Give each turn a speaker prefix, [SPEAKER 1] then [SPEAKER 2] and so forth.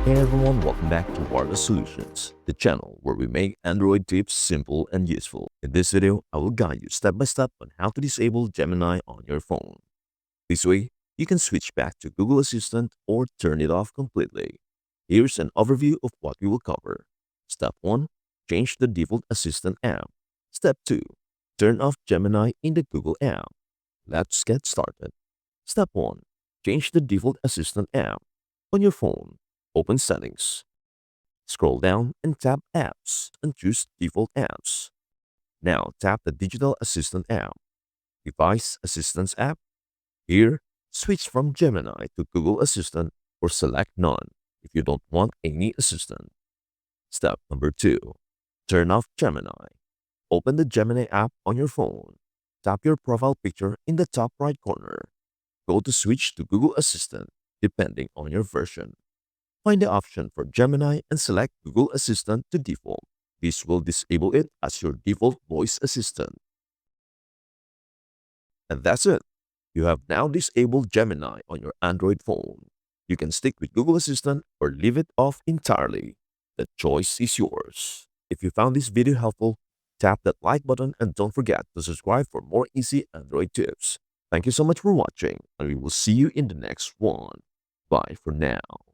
[SPEAKER 1] Hey everyone, welcome back to Wireless Solutions, the channel where we make Android tips simple and useful. In this video, I will guide you step by step on how to disable Gemini on your phone. This way, you can switch back to Google Assistant or turn it off completely. Here's an overview of what we will cover. Step 1. Change the default Assistant app. Step 2. Turn off Gemini in the Google app. Let's get started. Step 1. Change the default Assistant app. On your phone, open Settings. Scroll down and tap Apps and choose Default Apps. Now tap the Digital Assistant app. Device Assistance app. Here, switch from Gemini to Google Assistant or select None if you don't want any assistant. Step number 2. Turn off Gemini. Open the Gemini app on your phone. Tap your profile picture in the top right corner. Go to Switch to Google Assistant depending on your version. Find the option for Gemini and select Google Assistant to default. This will disable it as your default voice assistant. And that's it. You have now disabled Gemini on your Android phone. You can stick with Google Assistant or leave it off entirely. The choice is yours. If you found this video helpful, tap that like button and don't forget to subscribe for more easy Android tips. Thank you so much for watching, and we will see you in the next one. Bye for now.